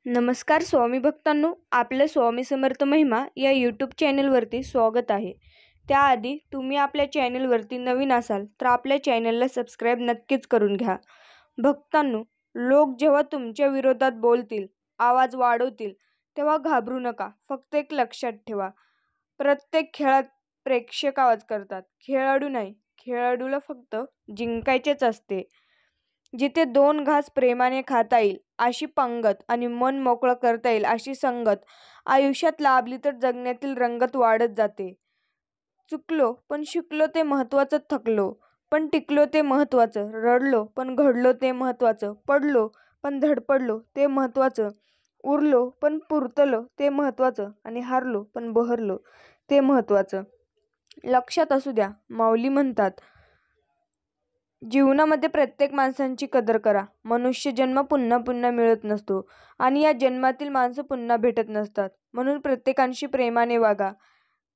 नमस्कार स्वामी भक्तांनो, आपलं स्वामी समर्थ महिमा या यूट्यूब चॅनलवरती स्वागत आहे. त्याआधी तुम्ही आपल्या चॅनलवरती नवीन असाल तर आपल्या चॅनलला सबस्क्राईब नक्कीच करून घ्या. भक्तांनो, लोक जेव्हा तुमच्या विरोधात बोलतील, आवाज वाढवतील, तेव्हा घाबरू नका. फक्त एक लक्षात ठेवा, प्रत्येक खेळात प्रेक्षक आवाज करतात, खेळाडू नाही. खेळाडूला फक्त जिंकायचेच असते. जिथे 2 घास प्रेमाने खाता येईल अशी पंगत आणि मन मोकळं करता येईल अशी संगत आयुष्यात लाभली तर जगण्यातील रंगत वाढत जाते. चुकलो पण शिकलो ते महत्त्वाचं, थकलो पण टिकलो ते महत्त्वाचं, रडलो पण घडलो ते महत्त्वाचं, पडलो पण धडपडलो ते महत्त्वाचं, उरलो पण पुरतलो ते महत्त्वाचं आणि हारलो पण बहरलो ते महत्त्वाचं. लक्षात असू द्या, माऊली म्हणतात, जीवनामध्ये प्रत्येक माणसांची कदर करा. मनुष्य जन्म पुन्हा पुन्हा मिळत नसतो आणि या जन्मातील माणसं पुन्हा भेटत नसतात. म्हणून प्रत्येकाशी प्रेमाने वागा.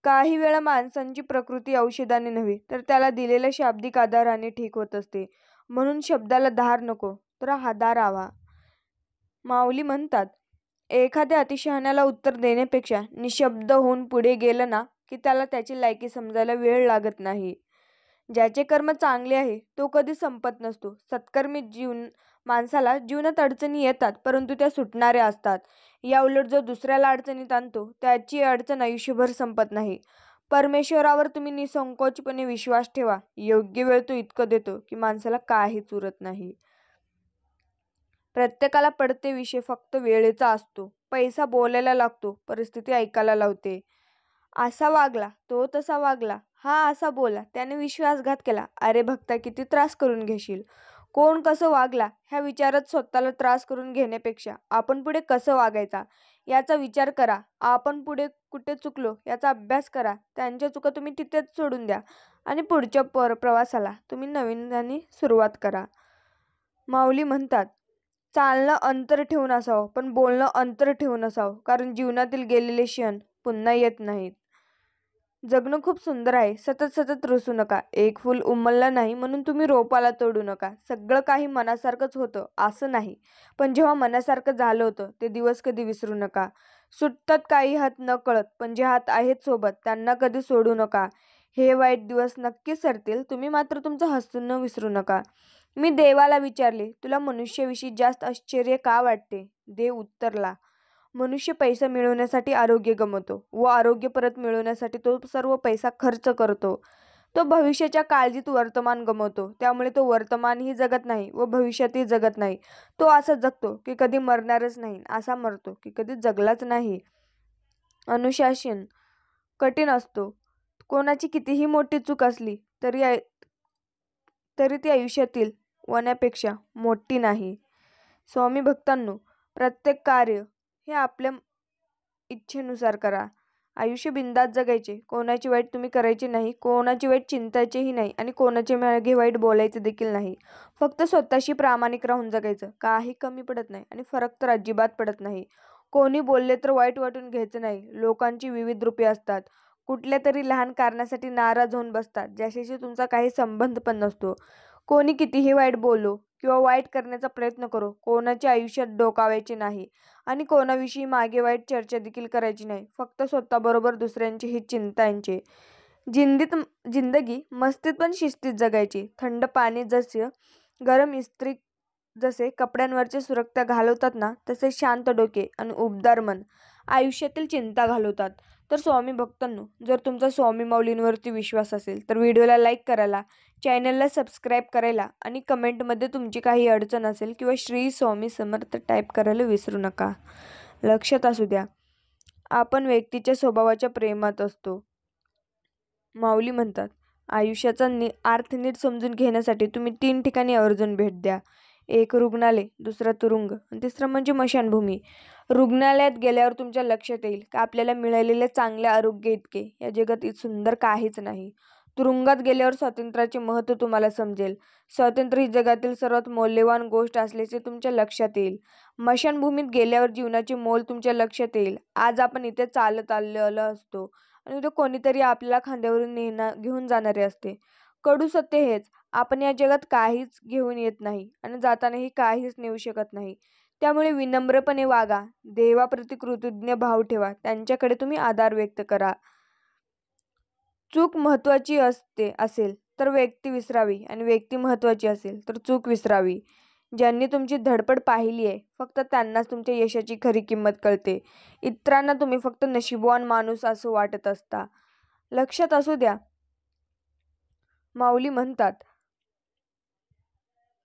काही वेळा माणसांची प्रकृती औषधाने नव्हे तर त्याला दिलेल्या शाब्दिक आधाराने ठीक होत असते. म्हणून शब्दाला धार नको तर हादार हवा. माऊली म्हणतात, एखाद्या अतिशहाण्याला उत्तर देण्यापेक्षा निशब्द होऊन पुढे गेलं ना की त्याला त्याची लायकी समजायला वेळ लागत नाही. ज्याचे कर्म चांगले आहे तो कधी संपत नसतो. सत्कर्मी माणसाला जीवनात अडचणी येतात, परंतु त्या सुटणाऱ्या असतात. याउलट जो दुसऱ्याला अडचणीत आणतो त्याची अडचण आयुष्यभर संपत नाही. परमेश्वरावर तुम्ही निसंकोचपणे विश्वास ठेवा. योग्य वेळ तो इतकं देतो की माणसाला काहीच उरत नाही. प्रत्येकाला पडते विषय फक्त वेळेचा असतो. पैसा बोलायला लागतो, परिस्थिती ऐकायला लावते. असा वागला तो तसा वागला, हा असा बोला त्याने विश्वासघात केला. अरे भक्ता, किती त्रास करून घेशील. कोण कसं वागला ह्या विचारात स्वतःला त्रास करून घेण्यापेक्षा आपण पुढे कसं वागायचा याचा विचार करा. आपण पुढे कुठे चुकलो याचा अभ्यास करा. त्यांच्या चुका तुम्ही तिथेच सोडून द्या आणि पुढच्या प्रवासाला तुम्ही नवीनाने सुरुवात करा. माऊली म्हणतात, चालणं अंतर ठेवून असावं पण बोलणं अंतर ठेवून असावं, कारण जीवनातील गेलेले क्षण पुन्हा येत नाहीत. जगणं खूप सुंदर आहे. सतत सतत रुसू नका. एक फूल उमललं नाही म्हणून तुम्ही रोपाला तोडू नका. सगळं काही मनासारखंच होतं असं नाही, पण जेव्हा मनासारखं झालं होतं ते दिवस कधी विसरू नका. सुटतात काही हात नकळत, पण जे हात आहेत सोबत त्यांना कधी सोडू नका. हे वाईट दिवस नक्की सरतील, तुम्ही मात्र तुमचं हसणं विसरू नका. मी देवाला विचारले, तुला मनुष्याविषयी जास्त आश्चर्य का वाटते? देव उत्तरला, मनुष्य पैसा मिळवण्यासाठी आरोग्य गमावतो व आरोग्य परत मिळवण्यासाठी तो सर्व पैसा खर्च करतो. तो भविष्याच्या काळजीत वर्तमान गमावतो. त्यामुळे तो वर्तमानही जगत नाही व भविष्यातही जगत नाही. तो असा जगतो की कधी मरणारच नाही, असा मरतो की कधी जगलाच नाही. अनुशासन कठीण असतो. कोणाची कितीही मोठी चूक असली तरी ती आयुष्यातील वनापेक्षा मोठी नाही. स्वामी भक्तांनो, प्रत्येक कार्य हे आपल्या इच्छेनुसार करा. आयुष्य बिनधास्त जगायचे. कोणाची वाईट तुम्ही करायची नाही, कोणाची वाईट चिंतायचेही नाही आणि कोणाच्या मागे वाईट बोलायचे देखील नाही. फक्त स्वतःशी प्रामाणिक राहून जगायचं. काही कमी पडत नाही आणि फरक तर अजिबात पडत नाही. कोणी बोलले तर वाईट वाटून घ्यायचं नाही. लोकांची विविध रूपे असतात. कुठल्या तरी लहान कारणासाठी नाराज होऊन बसतात, ज्याच्याशी तुमचा काही संबंध पण नसतो. कोणी कितीही वाईट बोलो किंवा वाईट करण्याचा प्रयत्न करो, कोणाच्या आयुष्यात डोकावायचे नाही आणि कोणाविषयी मागे वाईट चर्चा देखील करायची नाही. फक्त स्वतःबरोबर दुसऱ्यांची हित चिंतायचे. जिंदगी मस्तीत पण शिस्तीत जगायची. थंड पाणी जसे, गरम इस्त्री जसे कपड्यांवरचे सुरक्षा घालवतात ना, तसे शांत डोके आणि उबदार मन आयुष्यातील चिंता घालवतात. तर स्वामी भक्तांनो, जर तुमचा स्वामी माऊलींवरती विश्वास असेल तर व्हिडिओला लाईक करायला, चॅनलला सबस्क्राईब करायला आणि कमेंटमध्ये तुमची काही अडचण असेल किंवा श्री स्वामी समर्थ टाईप करायला विसरू नका. लक्षात असू द्या, आपण व्यक्तीच्या स्वभावाच्या प्रेमात असतो. माऊली म्हणतात, आयुष्याचा अर्थ नीट समजून घेण्यासाठी तुम्ही 3 ठिकाणी आवर्जून भेट द्या. एक रुग्णालय, दुसरा तुरुंग आणि तिसरं म्हणजे स्मशानभूमी. रुग्णालयात गेल्यावर तुमच्या लक्षात येईल की आपल्याला मिळालेले चांगले आरोग्य इतके या जगात सुंदर काहीच नाही. तुरुंगात गेल्यावर स्वातंत्र्याचे महत्त्व तुम्हाला समजेल. स्वातंत्र्य ही जगातील सर्वात मौल्यवान गोष्ट असल्याचे तुमच्या लक्षात येईल. स्मशानभूमीत गेल्यावर जीवनाचे मोल तुमच्या लक्षात येईल. आज आपण इथे चालत आलेलो असतो आणि उद्या कोणीतरी आपल्याला खांद्यावरून घेऊन जाणारे असते. कडू सत्य हेच, आपण या जगात काहीच घेऊन येत नाही आणि जातानाही काहीच नेऊ शकत नाही. त्यामुळे विनम्रपणे वागा, देवाप्रती कृतज्ञ भाव ठेवा, त्यांच्याकडे तुम्ही आदर व्यक्त करा. चूक महत्त्वाची असेल तर व्यक्ती विसरावी आणि व्यक्ती महत्त्वाची असेल तर चूक विसरावी. ज्यांनी तुमची धडपड पाहिली आहे फक्त त्यांनाच तुमच्या यशाची खरी किंमत कळते. इतरांना तुम्ही फक्त नशीबवान माणूस असं वाटत असता. लक्षात असू द्या, माऊली म्हणतात,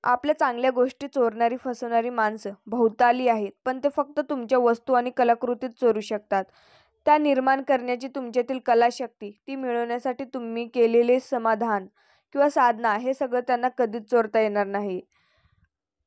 आपल्या चांगल्या गोष्टी चोरणारी फसवणारी माणसं भोवताली आहेत, पण ते फक्त तुमच्या वस्तू आणि कलाकृतीत चोरू शकतात. त्या निर्माण करण्याची तुमच्यातील कलाशक्ती, ती मिळवण्यासाठी तुम्ही केलेले समाधान किंवा साधना, हे सगळं त्यांना कधीच चोरता येणार नाही.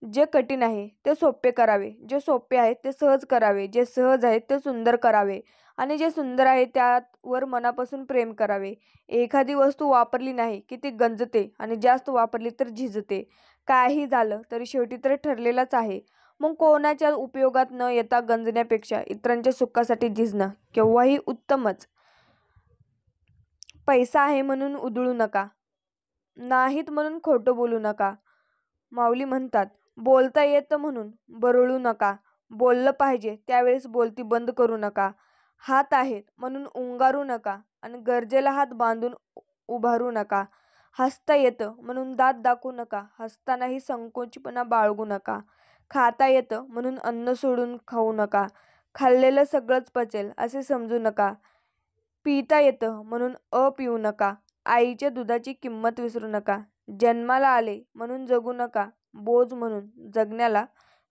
जे कठीण आहे ते सोपे करावे, जे सोपे आहे ते सहज करावे, जे सहज आहे ते सुंदर करावे आणि जे सुंदर आहे त्यावर मनापासून प्रेम करावे. एखादी वस्तू वापरली नाही की ती गंजते आणि जास्त वापरली तर झिजते. काही झालं तरी शेवटी तर ठरलेलाच आहे. मग कोणाच्या उपयोगात न येता गंजण्यापेक्षा इतरांच्या सुखासाठी झिजणं केव्हाही उत्तमच. पैसा आहे म्हणून उधळू नका, नाहीत म्हणून खोटं बोलू नका. माऊली म्हणतात, बोलता येतं म्हणून बरळू नका. बोललं पाहिजे त्यावेळेस बोलती बंद करू नका. हात आहेत म्हणून उंगारू नका आणि गरजेला हात बांधून उभारू नका. हसता येतं म्हणून दात दाखवू नका. हसतानाही संकोचपणा बाळगू नका. खाता येतं म्हणून अन्न सोडून खाऊ नका. खाल्लेलं सगळंच पचेल असे समजू नका. पिता येतं म्हणून पिऊ नका. आईच्या दुधाची किंमत विसरू नका. जन्माला आले म्हणून जगू नका. बोज म्हणून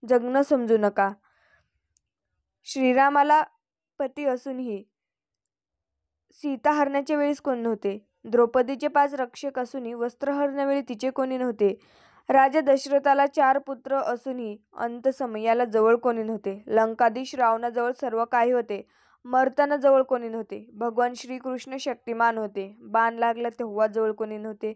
जगणं समजू नका. श्रीरामाला पती असूनही सीता हरण्याच्या वेळीस कोणी नव्हते. द्रौपदीचे 5 रक्षक असूनही वस्त्र हरण्यावेळी तिचे कोणी नव्हते. राजा दशरथाला 4 पुत्र असूनही अंतसमयाला जवळ कोणी नव्हते. लंकाधीश रावणाजवळ सर्व काही होते, मरताना जवळ कोणी नव्हते. भगवान श्रीकृष्ण शक्तिमान होते, बाण लागला तेव्हा जवळ कोणी नव्हते.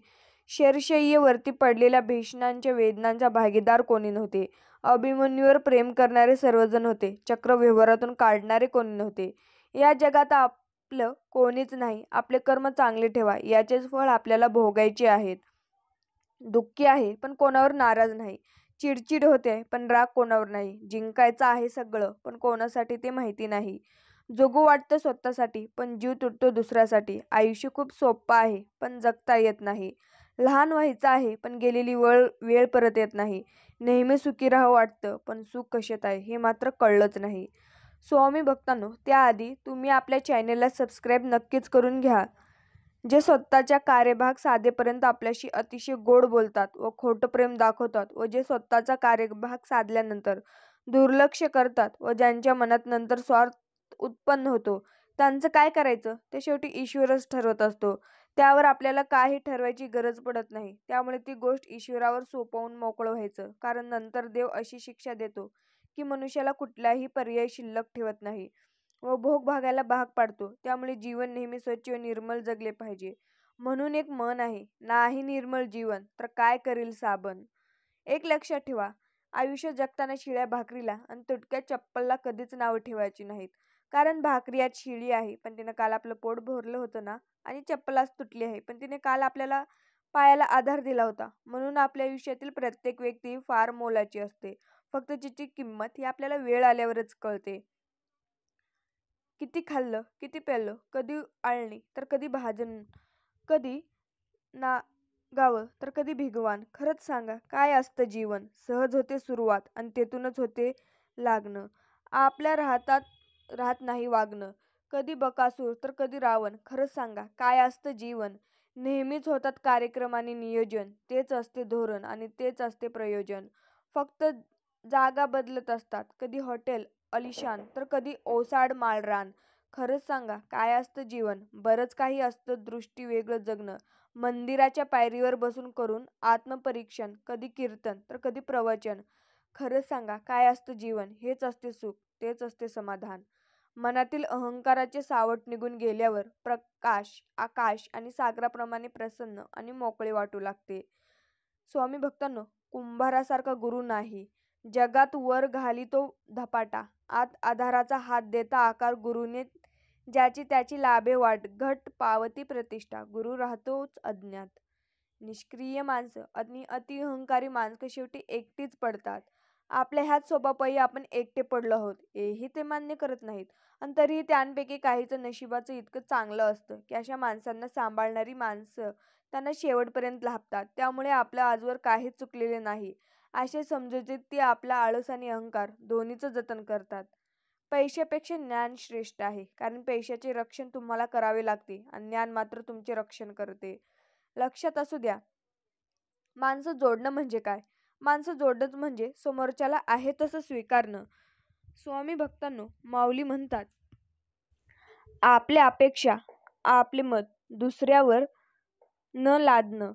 शरशय्येवरती पडलेल्या भीषणांच्या वेदनांचा भागीदार कोणी नव्हते. अभिमन्यूवर प्रेम करणारे सर्वजण होते, चक्र व्यवहारातून काढणारे कोणी नव्हते. या जगात आपलं कोणीच नाही. आपले कर्म चांगले ठेवा, याचेच फळ आपल्याला भोगायचे आहेत. दुःखी आहे पण कोणावर नाराज नाही. चिडचिड होते पण राग कोणावर नाही. जिंकायचं आहे सगळं पण कोणासाठी ते माहिती नाही. जगू वाटतं स्वतःसाठी पण जीव तुटतो दुसऱ्यासाठी. आयुष्य खूप सोपं आहे पण जगता येत नाही. लहान व्हायचं आहे पण गेलेली वेळ परत येत नाही. नेहमी सुखी राहावं वाटतं पण सुख कशात आहे हे मात्र कळलंच नाही. स्वामी भक्तांनो, त्याआधी तुम्ही आपल्या चॅनेलला सबस्क्राईब नक्कीच करून घ्या. जे स्वतःच्या कार्यभाग साधेपर्यंत आपल्याशी अतिशय गोड बोलतात व खोटं प्रेम दाखवतात व जे स्वतःचा कार्यभाग साधल्यानंतर दुर्लक्ष करतात व ज्यांच्या मनात नंतर स्वार्थ उत्पन्न होतो, त्यांचं काय करायचं ते शेवटी ईश्वरच ठरवत असतो. त्यावर आपल्याला काही ठरवायची गरज पडत नाही. त्यामुळे ती गोष्ट ईश्वरावर सोपवून मोकळं व्हायचं, कारण नंतर देव अशी शिक्षा देतो की मनुष्याला कुठलाही पर्याय शिल्लक ठेवत नाही व भोग भागायला भाग पाडतो. त्यामुळे जीवन नेहमी स्वच्छ व निर्मल जगले पाहिजे. म्हणून एक म्हण आहे, नाही निर्मळ जीवन तर काय करील साबण. एक लक्षात ठेवा, आयुष्य जगताना शिळ्या भाकरीला आणि तुटक्या चप्पलला कधीच नावं ठेवायची नाहीत. कारण भाकरी आज शिळी आहे पण तिने काल आपलं पोट भरलं होतं ना, आणि चप्पल आज तुटली आहे पण तिने काल आपल्याला पायाला आधार दिला होता. म्हणून आपल्या आयुष्यातील प्रत्येक व्यक्ती फार मोलाची असते, फक्त तिची किंमत ही आपल्याला वेळ आल्यावरच कळते. किती खाल्लं, किती प्यालं, कधी आळणी तर कधी भाजन, कधी नागावं तर कधी भिगवान. खरंच सांगा, काय असतं जीवन? सहज होते सुरुवात आणि तेथूनच होते लागणं. आपल्या राहत नाही वागणं. कधी बकासूर तर कधी रावण. खरंच सांगा, काय असतं जीवन? नेहमीच होतात कार्यक्रम आणि नियोजन, तेच असते धोरण आणि तेच असते प्रयोजन. फक्त जागा बदलत असतात, कधी हॉटेल आलिशान तर कधी ओसाड माळरान. खरंच सांगा, काय असतं जीवन? बरंच काही असतं. दृष्टी वेगळं जगणं, मंदिराच्या पायरीवर बसून करून आत्मपरीक्षण, कधी कीर्तन तर कधी प्रवचन. खरंच सांगा, काय असतं जीवन? हेच असते सुख, तेच असते समाधान. मनातील अहंकाराचे सावट निघून गेल्यावर प्रकाश, आकाश आणि सागराप्रमाणे प्रसन्न आणि मोकळे वाटू लागते. स्वामी भक्तांनो, कुंभारासारखा गुरु नाही जगात, वर घाली तो धपाटा, आत आधाराचा हात देता आकार. गुरुने ज्याची त्याची लाभे वाट, घट पावती प्रतिष्ठा. गुरु राहतोच अज्ञात. निष्क्रिय माणसं आणि अतिअहंकारी माणसं शेवटी एकटीच पडतात. आपल्या ह्याच स्वभावापायी आपण एकटे पडलो आहोत हेही ते मान्य करत नाहीत. आणि तरीही त्यांपैकी काहीचं नशिबाचं इतकं चांगलं असतं की अशा माणसांना सांभाळणारी माणसं त्यांना शेवटपर्यंत लाभतात. त्यामुळे आपलं आजवर काहीच चुकलेले नाही असे समजुतीत ती आपला आळस आणि अहंकार दोन्हीचं जतन करतात. पैशापेक्षा ज्ञान श्रेष्ठ आहे, कारण पैशाचे रक्षण तुम्हाला करावे लागते आणि ज्ञान मात्र तुमचे रक्षण करते. लक्षात असू द्या, माणसं जोडणं म्हणजे काय? माणसं जोडणं म्हणजे समोरच्याला आहे तसं स्वीकारणं. स्वामी भक्तांनो, माऊली म्हणतात, आपल्या अपेक्षा, आपले मत दुसऱ्यावर न लादणं.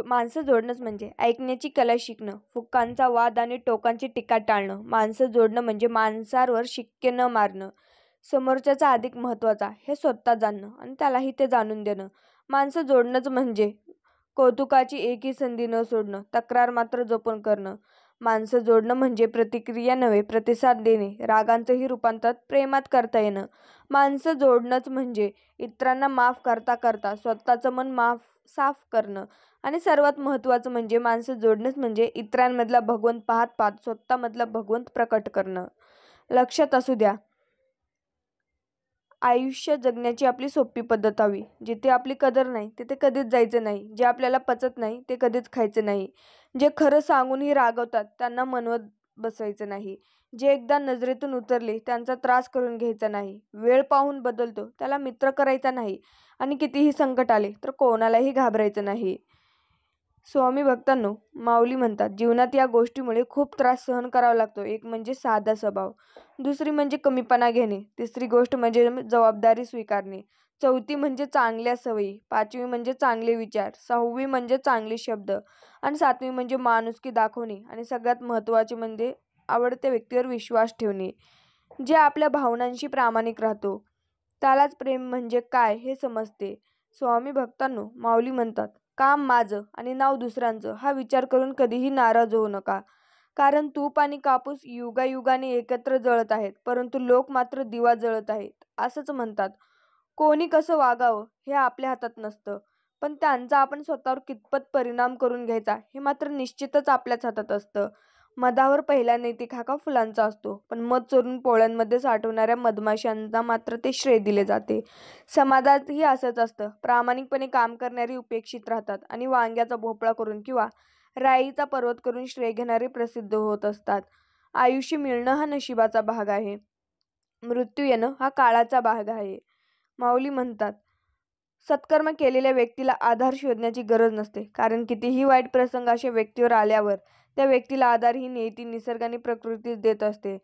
माणसं जोडणंच म्हणजे ऐकण्याची कला शिकणं, फुकांचा वाद आणि टोकांची टीका टाळणं. माणसं जोडणं म्हणजे माणसांवर शिक्के न मारणं. समोरच्याचा अधिक महत्त्वाचा हे स्वतः जाणणं आणि त्यालाही ते जाणून देणं. माणसं जोडणंच म्हणजे कौतुकाची एकही संधी न सोडणं, तक्रार मात्र जपून करणं. माणसं जोडणं म्हणजे प्रतिक्रिया नव्हे, प्रतिसाद देणे, रागांचंही रूपांतर प्रेमात करता येणं. माणसं जोडणंच म्हणजे इतरांना माफ करता करता स्वतःचं मन साफ करणं. आणि सर्वात महत्त्वाचं म्हणजे माणसं जोडणंच म्हणजे इतरांमधला भगवंत पाहत पाहत स्वतःमधला भगवंत प्रकट करणं. लक्षात असू द्या, आयुष्य जगण्याची आपली सोपी पद्धत हवी. जिथे आपली कदर नाही तिथे कधीच जायचं नाही. जे आपल्याला पचत नाही ते कधीच खायचं नाही. जे खरं सांगूनही रागवतात त्यांना मनवत बसायचं नाही. जे एकदा नजरेतून उतरले त्यांचा त्रास करून घ्यायचा नाही. वेळ पाहून बदलतो त्याला मित्र करायचा नाही. आणि कितीही संकट आले तर कोणालाही घाबरायचं नाही. स्वामी भक्तांनो, माऊली म्हणतात, जीवनात या गोष्टीमुळे खूप त्रास सहन करावा लागतो. एक म्हणजे साधा स्वभाव, दुसरी म्हणजे कमीपणा घेणे, तिसरी गोष्ट म्हणजे जबाबदारी स्वीकारणे, चौथी म्हणजे चांगल्या सवयी, पाचवी म्हणजे चांगले विचार, सहावी म्हणजे चांगले शब्द आणि सातवी म्हणजे माणुसकी दाखवणे आणि सगळ्यात महत्त्वाचे म्हणजे आवडत्या व्यक्तीवर विश्वास ठेवणे. जे आपल्या भावनांशी प्रामाणिक राहतो त्यालाच प्रेम म्हणजे काय हे समजते. स्वामी भक्तांनो, माऊली म्हणतात, काम माझं आणि नाव दुसऱ्यांचं हा विचार करून कधीही नाराज होऊ नका. कारण तूप आणि कापूस युगायुगाने एकत्र जळत आहेत, परंतु लोक मात्र दिवा जळत आहेत. असंच म्हणतात, कोणी कसं वागावं हे आपल्या हातात नसतं, पण त्यांचा आपण स्वतःवर कितपत परिणाम करून घ्यायचा हे मात्र निश्चितच आपल्याच हातात असतं. मधावर पहिला नैतिक हाका फुलांचा असतो, पण मध चोरून पोळ्यांमध्ये साठवणाऱ्या मधमाशांना मात्र ते श्रेय दिले जाते. समाजातही असंच असतं. प्रामाणिकपणे काम करणारी उपेक्षित राहतात आणि वांग्याचा भोपळा करून किंवा राईचा पर्वत करून श्रेय घेणारे प्रसिद्ध होत असतात. आयुष्य मिळणं हा नशिबाचा भाग आहे, मृत्यू येणं हा काळाचा भाग आहे. माऊली म्हणतात, सत्कर्म केलेल्या व्यक्तीला आधार शोधण्याची गरज नसते, कारण कितीही वाईट प्रसंग अशा व्यक्तीवर आल्यावर त्या व्यक्तीला आधार ही नियती, निसर्ग आणि प्रकृतीच देत असते.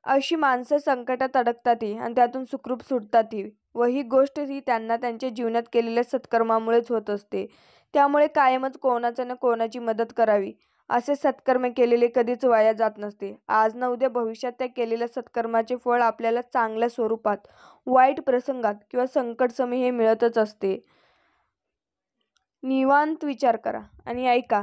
अशी माणसं संकटात अडकतातही आणि त्यातून सुखरूप सुटतातही, व ही गोष्ट ही त्यांना त्यांच्या जीवनात केलेल्या सत्कर्मामुळेच होत असते. त्यामुळे कायमच कोणाचा न कोणाची मदत करावी. असे सत्कर्म केलेले कधीच वाया जात नसते. आज ना उद्या भविष्यात त्या केलेल्या सत्कर्माचे फळ आपल्याला चांगल्या स्वरूपात वाईट प्रसंगात किंवा संकटसमयी हे मिळतच असते. निवांत विचार करा आणि ऐका.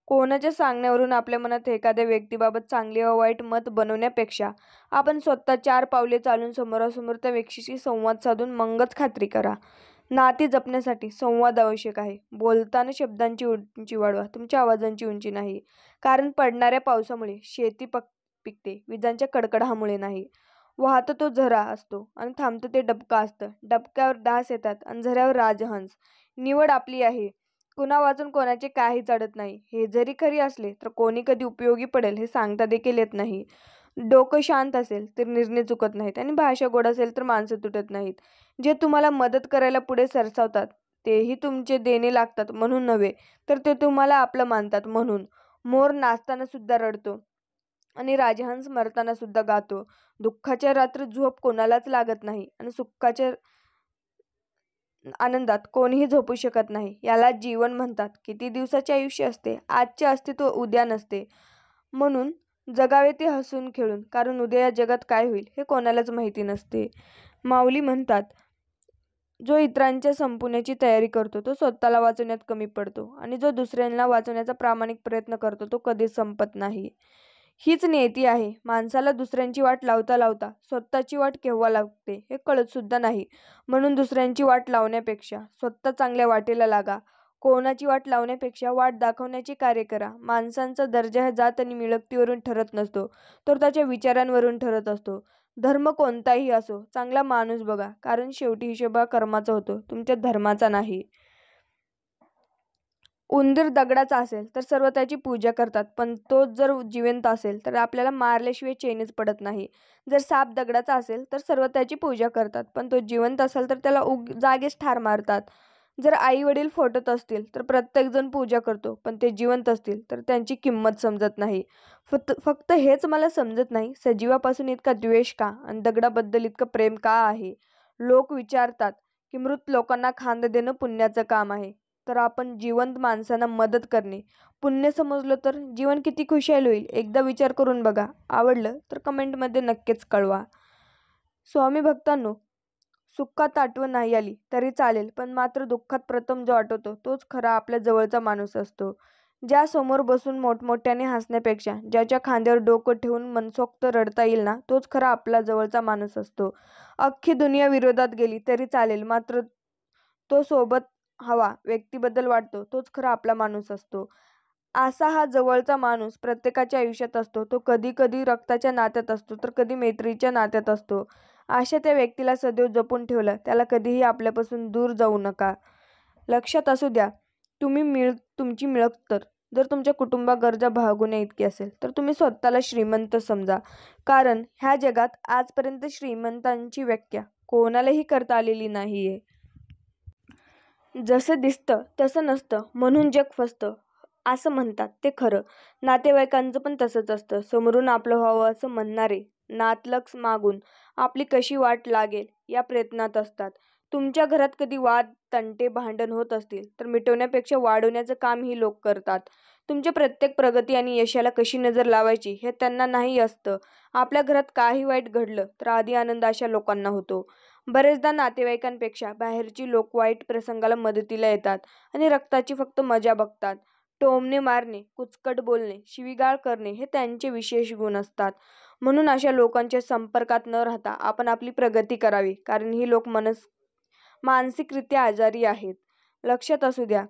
कोणाच्या सांगण्यावरून आपल्या मनात एखाद्या व्यक्तीबाबत चांगले व वाईट मत बनवण्यापेक्षा आपण स्वतः 4 पावले चालून समोरासमोर त्या व्यक्तीशी संवाद साधून मगच खात्री करा. नाती जपण्यासाठी संवाद आवश्यक आहे. बोलताना शब्दांची उंची वाढवा, तुमच्या आवाजांची उंची नाही. कारण पडणाऱ्या पावसामुळे शेती पिकते, विजांच्या कडकडाटामुळे नाही. वाहतो तो झरा असतो आणि थांबतं ते डबका असतं. डबक्यावर डास येतात आणि झऱ्यावर राजहंस. निवड आपली आहे. कुणा वाचून कोणाचे काहीच अडत नाही. हे जरी खरी असले तर कोणी कधी उपयोगी पडेल हे सांगता देखील येत नाही. डोकं शांत असेल तर निर्णय चुकत नाहीत आणि भाषा गोड असेल तर माणसं तुटत नाहीत. जे तुम्हाला मदत करायला पुढे सरसावतात तेही तुमचे देणे लागतात म्हणून नव्हे, तर ते तुम्हाला आपलं मानतात म्हणून. मोर नाचताना सुद्धा रडतो आणि राजहंस मरताना सुद्धा गातो. दुःखाच्या रात्री झोप कोणालाच लागत नाही आणि सुखाच्या आनंदात कोणीही झोपू शकत नाही. याला जीवन म्हणतात. किती दिवसाचे आयुष्य असते, आजचे अस्तित्व उद्या नसते. म्हणून जगावे ते हसून खेळून, कारण उद्या या जगात काय होईल हे कोणालाच माहिती नसते. माऊली म्हणतात, जो इतरांच्या संपवण्याची तयारी करतो तो स्वतःला वाचवण्यात कमी पडतो आणि जो दुसऱ्यांना वाचवण्याचा प्रामाणिक प्रयत्न करतो तो कधीच संपत नाही. हीच नियती आहे. माणसाला दुसऱ्यांची वाट लावता लावता स्वतःची वाट केव्हा लागते हे कळत सुद्धा नाही. म्हणून दुसऱ्यांची वाट लावण्यापेक्षा स्वतः चांगल्या वाटेला लागा. कोणाची वाट लावण्यापेक्षा वाट दाखवण्याचे कार्य करा. माणसांचा दर्जा हा जात आणि मिळकतीवरून ठरत नसतो, तर त्याच्या विचारांवरून ठरत असतो. धर्म कोणताही असो, चांगला माणूस बघा, कारण शेवटी हिशोब हा कर्माचा होतो, तुमच्या धर्माचा नाही. उंदीर दगडाचा असेल तर सर्व त्याची पूजा करतात, पण तोच जर जिवंत असेल तर आपल्याला मारल्याशिवाय चैनच पडत नाही. जर साप दगडाचा असेल तर सर्व त्याची पूजा करतात, पण तो जिवंत असेल तर त्याला जागीच ठार मारतात. जर आई वडील फोटत असतील तर प्रत्येकजण पूजा करतो, पण ते जिवंत असतील तर त्यांची किंमत समजत नाही. फक्त हेच मला समजत नाही, सजीवापासून इतका द्वेष का आणि दगडाबद्दल इतकं प्रेम का आहे. लोक विचारतात की मृत लोकांना खांद देणं पुण्याचं काम आहे, तर आपण जिवंत माणसांना मदत करणे पुण्य समजलं तर जीवन किती खुशाल होईल. एकदा विचार करून बघा. आवडलं तर कमेंटमध्ये नक्कीच कळवा. स्वामी भक्तांनो, सुखात आठवण नाही आली तरी चालेल, पण मात्र दुःखात प्रथम जो आठवतो तोच खरा आपल्या जवळचा माणूस असतो. ज्या समोर बसून मोठमोठ्याने हसण्यापेक्षा ज्याच्या खांद्यावर डोकं ठेवून मनसोक्त रडता येईल ना, तोच खरा आपला जवळचा माणूस असतो. अख्खी दुनिया विरोधात गेली तरी चालेल, मात्र तो सोबत हवा व्यक्तीबद्दल वाटतो तोच खरा आपला माणूस असतो. असा हा जवळचा माणूस प्रत्येकाच्या आयुष्यात असतो. तो कधी कधी रक्ताच्या नात्यात असतो, तर कधी मैत्रीच्या नात्यात असतो. अशा त्या व्यक्तीला सदैव जपून ठेवलं, त्याला कधीही आपल्यापासून दूर जाऊ नका. लक्षात असू द्या, तुमची मिळकत जर तुमच्या कुटुंबा गरजा भागवण्याइतकी असेल तर तुम्ही स्वतःला श्रीमंत समजा, कारण ह्या जगात आजपर्यंत श्रीमंतांची व्याख्या कोणालाही करता आलेली नाहीये. जसं दिसतं तसं नसतं म्हणून जग फसतं असं म्हणतात ते खरं. नातेवाईकांचं पण तसंच असतं. समोरून आपलं व्हावं असं म्हणणारे नातलग मागून आपली कशी वाट लागेल या प्रयत्नात असतात. तुमच्या घरात कधी वाद तंटे भांडण होत असतील तर मिटवण्यापेक्षा वाढवण्याचं काम ही लोक करतात. तुमच्या प्रत्येक प्रगती आणि यशाला कशी नजर लावायची हे त्यांना नाही असतं. आपल्या घरात काही वाईट घडलं तर आधी आनंद अशा लोकांना होतो. बरेचदा नातेवाईकांपेक्षा बाहेरची लोक वाईट प्रसंगाला मदतीला येतात आणि रक्ताची फक्त मजा बघतात. टोमणे मारणे, कुचकट बोलणे, शिवीगाळ करणे हे त्यांचे विशेष गुण असतात. म्हणून अशा लोकांच्या संपर्कात न राहता आपण आपली प्रगती करावी, कारण ही लोक मानसिकरित्या आजारी आहेत. लक्षात असू द्या,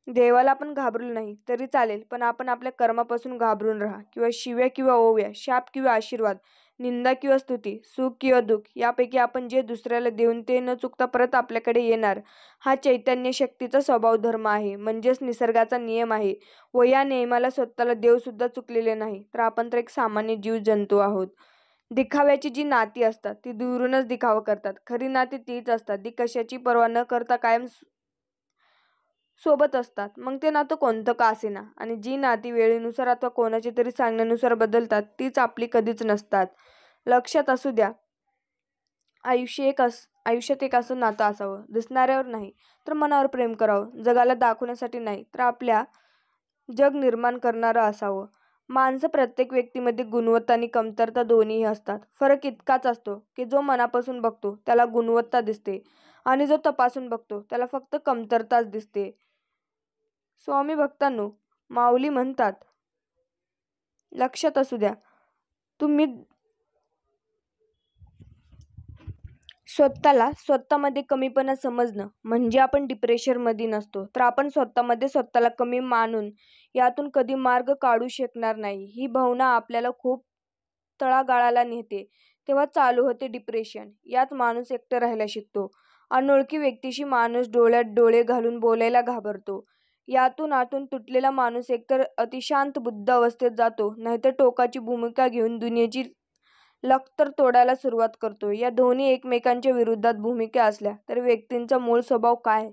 देवाला आपण घाबरलो नाही तरी चालेल, पण आपण आपल्या कर्मापासून घाबरून राहा. किंवा शिव्या किंवा ओव्या, शाप किंवा आशीर्वाद, निंदा किंवा स्तुती, सुख किंवा दुःख यापैकी आपण जे दुसऱ्याला देऊन ते न चुकता परत आपल्याकडे येणार, हा चैतन्य शक्तीचा स्वभाव धर्म आहे, म्हणजेच निसर्गाचा नियम आहे. व या नियमाला स्वतःला देव सुद्धा चुकलेले नाही, तर आपण तर एक सामान्य जीव जंतू आहोत. दिखाव्याची जी नाती असतात ती दुरूनच दिखावा करतात. खरी नाती तीच असतात ती कशाची पर्वा न करता कायम सोबत असतात, मग ते नातं कोणतं का असेना. आणि जी नाती वेळेनुसार अथवा कोणाच्या तरी सांगण्यानुसार बदलतात तीच आपली कधीच नसतात. लक्षात असू द्या, आयुष्यात एक असं नातं असावं, दिसणाऱ्यावर नाही तर मनावर प्रेम करावं, जगाला दाखवण्यासाठी नाही तर आपल्या जग निर्माण करणारं असावं. माणसं प्रत्येक व्यक्तीमध्ये गुणवत्ता आणि कमतरता दोन्हीही असतात. फरक इतकाच असतो की जो मनापासून बघतो त्याला गुणवत्ता दिसते आणि जो तपासून बघतो त्याला फक्त कमतरताच दिसते. स्वामी भक्तांनो, माऊली म्हणतात, लक्षात असू द्या, तुम्ही स्वतःमध्ये कमीपणा समजणं म्हणजे आपण डिप्रेशनमध्ये नसतो, तर आपण स्वतःमध्ये स्वतःला कमी मानून यातून कधी मार्ग काढू शकणार नाही. ही भावना आपल्याला खूप तळागाळाला नेते. तेव्हा चालू होते डिप्रेशन. यात माणूस एकटं राहायला शिकतो. अनोळखी व्यक्तीशी माणूस डोळ्यात डोळे घालून बोलायला घाबरतो. यातून आतून तुटलेला माणूस एकतर अतिशांत बुद्ध अवस्थेत जातो, नाहीतर टोकाची भूमिका घेऊन दुनियेची लख्तर तोडायला सुरुवात करतो. या दोन्ही एकमेकांच्या विरुद्धात भूमिका असल्या तरी व्यक्तींचा मूळ स्वभाव काय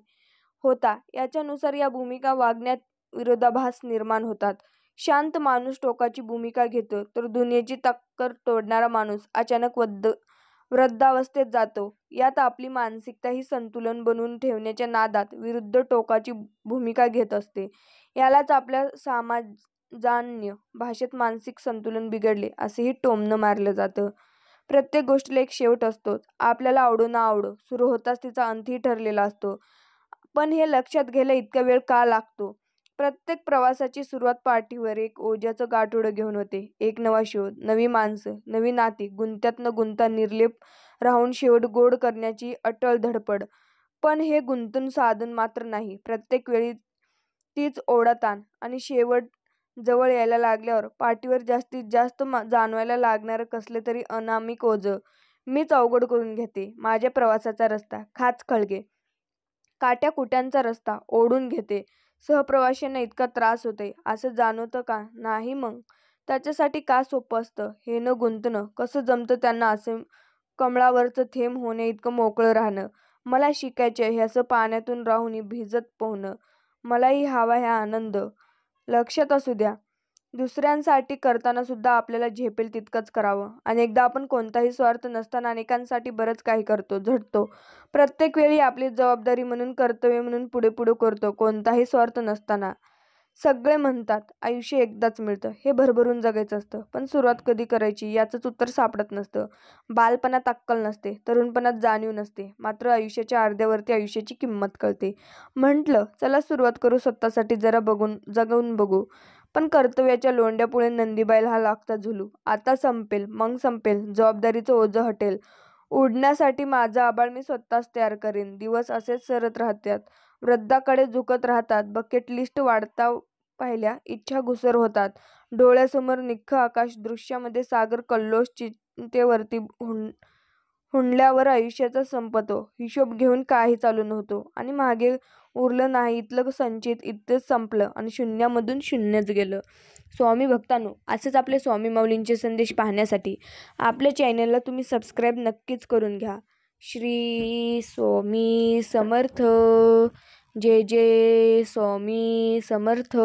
होता याच्यानुसार या भूमिका वागण्यात विरोधाभास निर्माण होतात. शांत माणूस टोकाची भूमिका घेतो, तर दुनियेची टक्कर तोडणारा माणूस अचानक वृद्धावस्थेत जातो. यात आपली मानसिकता ही संतुलन बनवून ठेवण्याच्या नादात विरुद्ध टोकाची भूमिका घेत असते. यालाच आपल्या समाजजान्य भाषेत मानसिक संतुलन बिघडले असेही टोमणं मारलं जातं. प्रत्येक गोष्टीला एक शेवट असतोच. आपल्याला आवडो ना आवडो, सुरू होताच तिचा अंतही ठरलेला असतो. पण हे लक्षात घ्यायला इतका वेळ का लागतो? प्रत्येक प्रवासाची सुरुवात पाठीवर एक ओझ्याचं गाठोडं घेऊन होते. एक नवा शोध, नवी माणसं, नवी नाती, गुंत्यात न गुंता निर्लेप राहून शेवट गोड करण्याची अटळ धडपड. पण हे गुंतून साधून मात्र नाही. प्रत्येक वेळी तीच ओढाताण आणि शेवट जवळ यायला लागल्यावर पाठीवर जास्तीत जास्त जाणवायला लागणारं कसले तरी अनामिक ओझं मीच अवघड करून घेते. माझ्या प्रवासाचा रस्ता खाचखळगे, काट्याकुट्यांचा रस्ता ओढून घेते. सहप्रवाशांना इतका त्रास होतोय असं जाणवतं का नाही मग त्याच्यासाठी का सोपं असतं हे न गुंतणं? कसं जमतं त्यांना असं कमळावरचं थेंब होण्याइतकं मोकळं राहणं? मला शिकायचंय हे असं पाण्यातून राहून भिजत पोहणं. मलाही हवा हा आनंद. लक्षात असू द्या, दुसऱ्यांसाठी करताना सुद्धा आपल्याला झेपेल तितकंच करावं. अनेकदा आपण कोणताही स्वार्थ नसताना अनेकांसाठी बरंच काही करतो, झटतो. प्रत्येक वेळी आपली जबाबदारी म्हणून, कर्तव्य म्हणून पुढे पुढे करतो, कोणताही स्वार्थ नसताना. सगळे म्हणतात आयुष्य एकदाच मिळतं, हे भरभरून जगायचं असतं. पण सुरुवात कधी करायची याचंच उत्तर सापडत नसतं. बालपणात अक्कल नसते, तरुणपणात जाणीव नसते, मात्र आयुष्याच्या अर्ध्यावरती आयुष्याची किंमत कळते. म्हटलं चला सुरुवात करू स्वतःसाठी जरा जगून बघू. पण कर्तव्याच्या लोंढ्यापुढे नंदीबैल हा लागता झुलू. आता संपेल, मग संपेल, जबाबदारीचं ओझं हटेल. उडण्यासाठी माझं आभाळ मी स्वतःच तयार करेन. दिवस असेच सरत राहतात, वृद्धाकडे झुकत राहतात. बकेट लिस्ट वाढता पाहिल्या इच्छा घुसर होतात. डोळ्यासमोर निख्ख आकाश, दृश्यामध्ये सागर, कल्लोष चिंतेवरती हुंडल्यावर आयुष्याचा संपतो. हिशोब घेऊन काही चालू नव्हतो आणि मागे उरलं नाही इथलं संचित इथेच संपलं आणि शून्यामधून शून्यच गेलं. स्वामी भक्तांनो, असेच आपले स्वामी माऊलींचे संदेश पाहण्यासाठी आपल्या चॅनलला तुम्ही सबस्क्राईब नक्कीच करून घ्या. श्री स्वामी समर्थ. जय जय स्वामी समर्थ.